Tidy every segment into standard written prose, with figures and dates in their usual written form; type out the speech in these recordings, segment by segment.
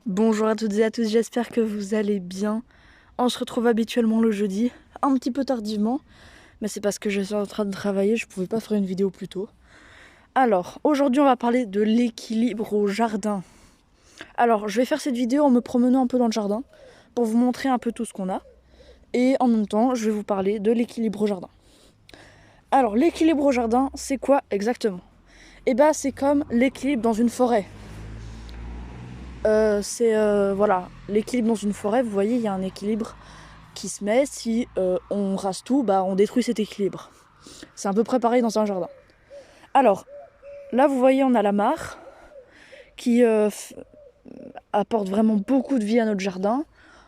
Bonjour à toutes et à tous, j'espère que vous allez bien. On se retrouve habituellement le jeudi, un petit peu tardivement, mais c'est parce que je suis en train de travailler, je pouvais pas faire une vidéo plus tôt. Alors, aujourd'hui on va parler de l'équilibre au jardin. Alors, je vais faire cette vidéo en me promenant un peu dans le jardin, pour vous montrer un peu tout ce qu'on a. Et en même temps, je vais vous parler de l'équilibre au jardin. Alors, l'équilibre au jardin, c'est quoi exactement? Eh ben, c'est comme l'équilibre dans une forêt. Voilà, l'équilibre dans une forêt, vous voyez, il y a un équilibre qui se met. Si on rase tout, bah, on détruit cet équilibre. C'est à peu près pareil dans un jardin. Alors, là, vous voyez, on a la mare qui apporte vraiment beaucoup de vie à notre jardin.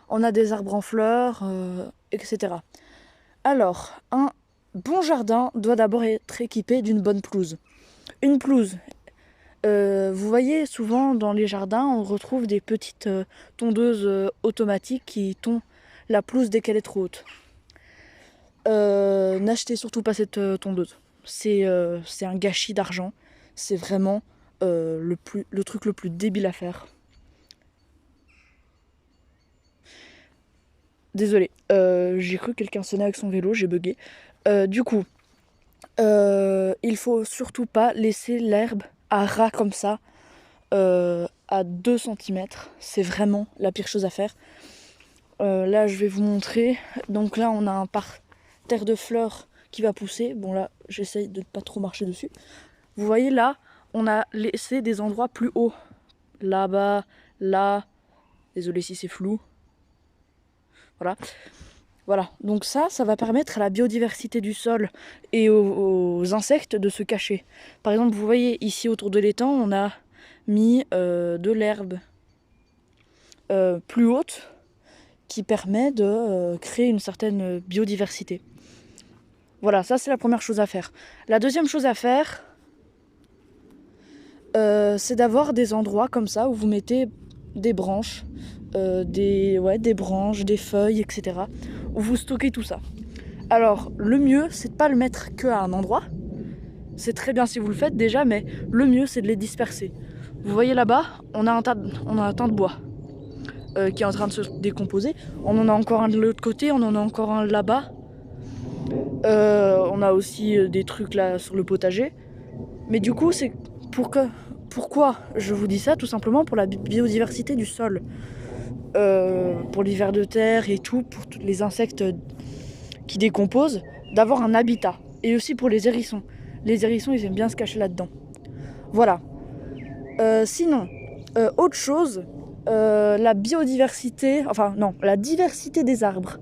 On a des arbres en fleurs, etc. Alors, un bon jardin doit d'abord être équipé d'une bonne pelouse. Une pelouse, vous voyez, souvent dans les jardins, on retrouve des petites tondeuses automatiques qui tondent la pelouse dès qu'elle est trop haute. N'achetez surtout pas cette tondeuse. C'est un gâchis d'argent. C'est vraiment le truc le plus débile à faire. Désolé, j'ai cru que quelqu'un sonnait avec son vélo, j'ai bugué. Du coup, il faut surtout pas laisser l'herbe à ras comme ça, à 2 cm. C'est vraiment la pire chose à faire. Là, je vais vous montrer. Donc là, on a un parterre de fleurs qui va pousser. Bon, là, j'essaye de ne pas trop marcher dessus. Vous voyez, là, on a laissé des endroits plus hauts. Là-bas, là. Désolé si c'est flou. Voilà. Voilà. Donc ça va permettre à la biodiversité du sol et aux insectes de se cacher. Par exemple, vous voyez, ici, autour de l'étang, on a mis de l'herbe plus haute qui permet de créer une certaine biodiversité. Voilà, ça c'est la première chose à faire. La deuxième chose à faire, c'est d'avoir des endroits comme ça où vous mettez des branches, des branches, des feuilles, etc. Où vous stockez tout ça. Alors, le mieux, c'est de pas le mettre qu'à un endroit. C'est très bien si vous le faites déjà, mais le mieux, c'est de les disperser. Vous voyez là-bas, on a un tas de bois qui est en train de se décomposer. On en a encore un de l'autre côté, on en a encore un là-bas. On a aussi des trucs là sur le potager. Mais du coup, c'est pourquoi je vous dis ça? Tout simplement pour la biodiversité du sol. Pour les vers de terre et tout, pour tous les insectes qui décomposent, d'avoir un habitat. Et aussi pour les hérissons. Les hérissons, ils aiment bien se cacher là-dedans. Voilà. Sinon, autre chose, la biodiversité, enfin non, la diversité des arbres.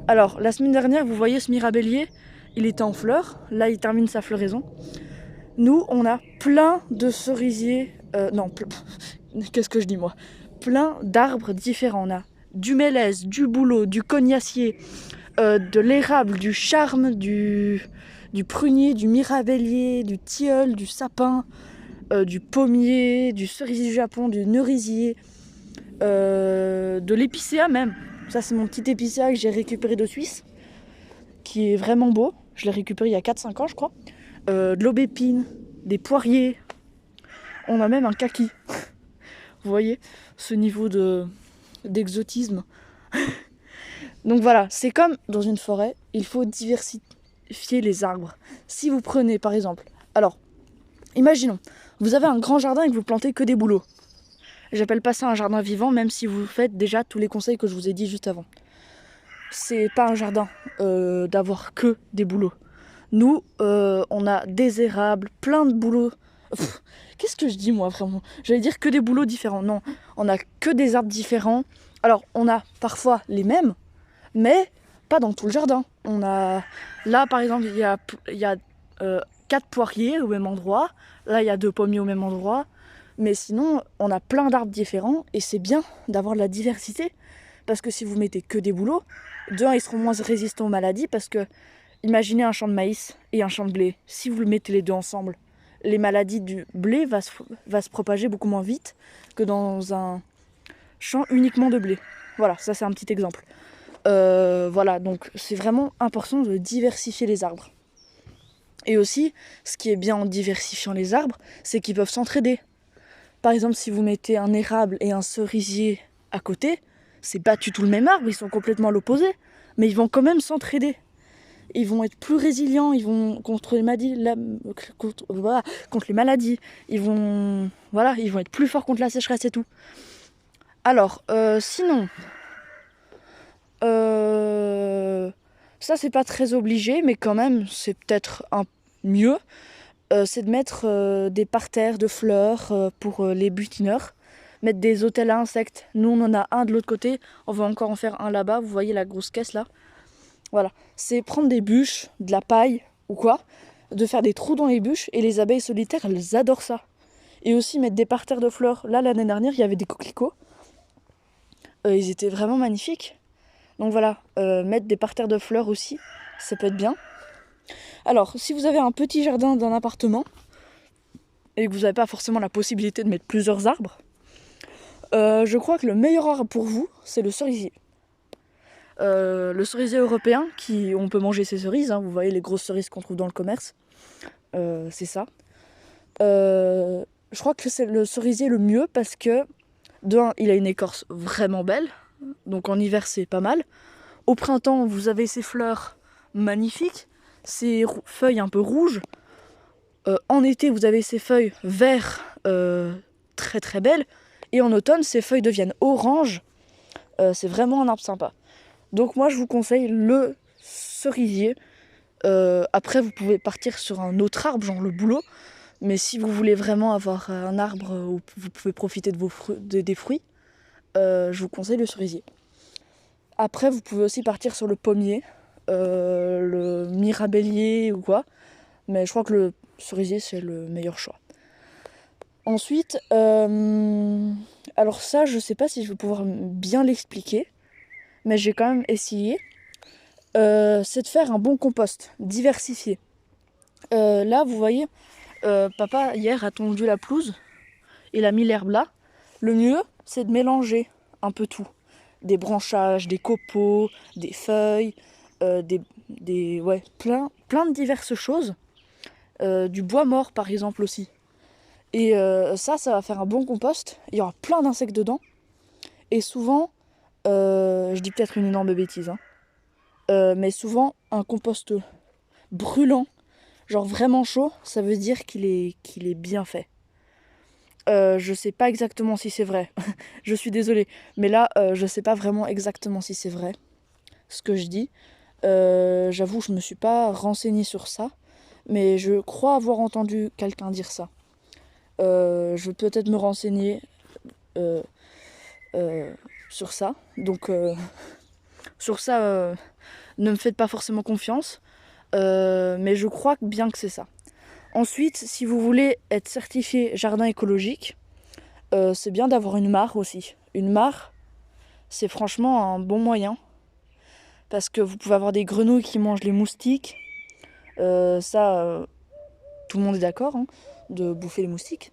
Alors, la semaine dernière, vous voyez ce mirabellier, il était en fleurs, là il termine sa floraison. Nous, on a plein de cerisiers, qu'est-ce que je dis moi? Plein d'arbres différents. On a du mélèze, du bouleau, du cognacier, de l'érable, du charme, du prunier, du mirabellier, du tilleul, du sapin, du pommier, du cerisier du Japon, du nerisier, de l'épicéa même. Ça, c'est mon petit épicéa que j'ai récupéré de Suisse, qui est vraiment beau. Je l'ai récupéré il y a 4-5 ans, je crois. De l'aubépine, des poiriers. On a même un kaki. Vous voyez ce niveau d'exotisme. Donc voilà, c'est comme dans une forêt, il faut diversifier les arbres. Si vous prenez par exemple, alors, imaginons, vous avez un grand jardin et que vous plantez que des bouleaux. J'appelle pas ça un jardin vivant, même si vous faites déjà tous les conseils que je vous ai dit juste avant. C'est pas un jardin d'avoir que des bouleaux. Nous, on a des érables, plein de bouleaux. Qu'est-ce que je dis moi vraiment? J'allais dire que des bouleaux différents. Non, on a que des arbres différents. Alors, on a parfois les mêmes, mais pas dans tout le jardin. On a là, par exemple, il y a 4 poiriers au même endroit. Là, il y a 2 pommiers au même endroit. Mais sinon, on a plein d'arbres différents et c'est bien d'avoir de la diversité. Parce que si vous mettez que des bouleaux, de un, ils seront moins résistants aux maladies parce que imaginez un champ de maïs et un champ de blé. Si vous mettez les deux ensemble, les maladies du blé va se propager beaucoup moins vite que dans un champ uniquement de blé. Voilà, ça c'est un petit exemple. Voilà, donc c'est vraiment important de diversifier les arbres. Et aussi, ce qui est bien en diversifiant les arbres, c'est qu'ils peuvent s'entraider. Par exemple, si vous mettez un érable et un cerisier à côté, c'est pas du tout le même arbre, ils sont complètement à l'opposé, mais ils vont quand même s'entraider. Ils vont être plus résilients, ils vont contre les maladies, contre les maladies, ils vont être plus forts contre la sécheresse et tout. Alors, sinon, ça c'est pas très obligé, mais quand même c'est peut-être un mieux. C'est de mettre des parterres de fleurs pour les butineurs, mettre des hôtels à insectes. Nous on en a un de l'autre côté, on va encore en faire un là-bas, vous voyez la grosse caisse là. Voilà, c'est prendre des bûches, de la paille ou quoi, de faire des trous dans les bûches, et les abeilles solitaires elles adorent ça. Et aussi mettre des parterres de fleurs. Là l'année dernière il y avait des coquelicots, ils étaient vraiment magnifiques. Donc voilà, mettre des parterres de fleurs aussi, ça peut être bien. Alors, si vous avez un petit jardin d'un appartement et que vous n'avez pas forcément la possibilité de mettre plusieurs arbres, je crois que le meilleur arbre pour vous, c'est le cerisier. Le cerisier européen, on peut manger ses cerises, hein, vous voyez les grosses cerises qu'on trouve dans le commerce, c'est ça. Je crois que c'est le cerisier le mieux parce que, de un, il a une écorce vraiment belle, donc en hiver c'est pas mal. Au printemps, vous avez ses fleurs magnifiques, ses feuilles un peu rouges. En été, vous avez ses feuilles vert très très belles. Et en automne, ses feuilles deviennent orange. C'est vraiment un arbre sympa. Donc moi, je vous conseille le cerisier. Après, vous pouvez partir sur un autre arbre, genre le bouleau. Mais si vous voulez vraiment avoir un arbre où vous pouvez profiter des fruits, je vous conseille le cerisier. Après, vous pouvez aussi partir sur le pommier, le mirabellier ou quoi. Mais je crois que le cerisier, c'est le meilleur choix. Ensuite, alors ça, je sais pas si je vais pouvoir bien l'expliquer, mais j'ai quand même essayé. C'est de faire un bon compost, diversifié. Là, vous voyez, papa, hier, a tondu la pelouse. Il a mis l'herbe là. Le mieux, c'est de mélanger un peu tout. Des branchages, des copeaux, des feuilles, plein de diverses choses. Du bois mort par exemple aussi. Et ça va faire un bon compost. Il y aura plein d'insectes dedans. Et souvent, je dis peut-être une énorme bêtise, hein, mais souvent un compost brûlant, genre vraiment chaud, ça veut dire qu'il est bien fait. Je sais pas exactement si c'est vrai. Je suis désolée. Mais là, je sais pas vraiment exactement si c'est vrai ce que je dis. J'avoue, je me suis pas renseignée sur ça. Mais je crois avoir entendu quelqu'un dire ça. Je vais peut-être me renseigner sur ça. Donc, sur ça, ne me faites pas forcément confiance. Mais je crois bien que c'est ça. Ensuite, si vous voulez être certifié jardin écologique, c'est bien d'avoir une mare aussi. Une mare, c'est franchement un bon moyen. Parce que vous pouvez avoir des grenouilles qui mangent les moustiques. Tout le monde est d'accord, hein, de bouffer les moustiques.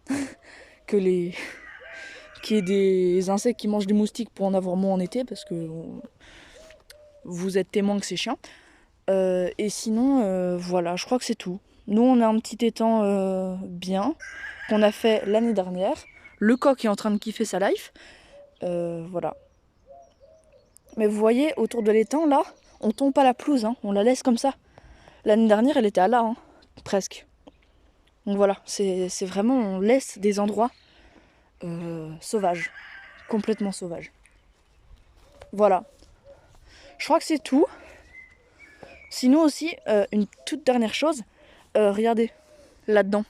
Qu'il y ait des insectes qui mangent des moustiques pour en avoir moins en été, parce que vous êtes témoin que c'est chiant. Et sinon, voilà, je crois que c'est tout. Nous, on a un petit étang bien, qu'on a fait l'année dernière. Le coq est en train de kiffer sa life. Voilà. Mais vous voyez, autour de l'étang, là, on tombe pas la pelouse, hein, on la laisse comme ça. L'année dernière, elle était à là, hein, presque. Donc voilà, c'est vraiment, on laisse des endroits sauvages, complètement sauvages. Voilà. Je crois que c'est tout. Sinon aussi, une toute dernière chose, regardez, là-dedans,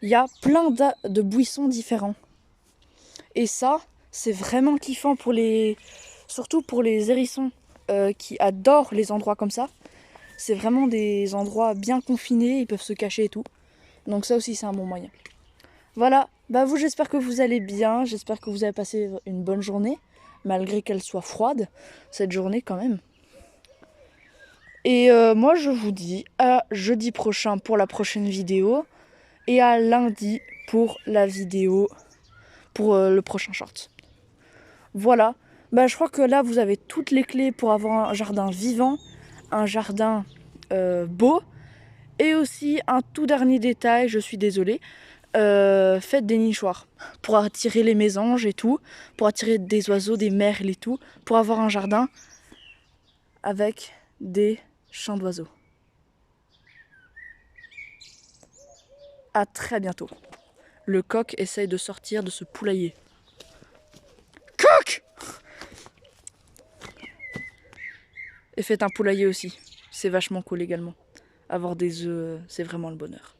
il y a plein de buissons différents. Et ça, c'est vraiment kiffant surtout pour les hérissons qui adorent les endroits comme ça. C'est vraiment des endroits bien confinés, ils peuvent se cacher et tout. Donc ça aussi, c'est un bon moyen. Voilà, vous, j'espère que vous allez bien, j'espère que vous avez passé une bonne journée, malgré qu'elle soit froide, cette journée quand même. Et moi, je vous dis à jeudi prochain pour la prochaine vidéo, et à lundi pour la vidéo, pour le prochain short. Voilà, je crois que là, vous avez toutes les clés pour avoir un jardin vivant, un jardin beau, et aussi un tout dernier détail, je suis désolée, faites des nichoirs pour attirer les mésanges et tout, pour attirer des oiseaux, des merles et tout, pour avoir un jardin avec des chants d'oiseaux. À très bientôt. Le coq essaye de sortir de ce poulailler. Coq! Et faites un poulailler aussi. C'est vachement cool également. Avoir des œufs, c'est vraiment le bonheur.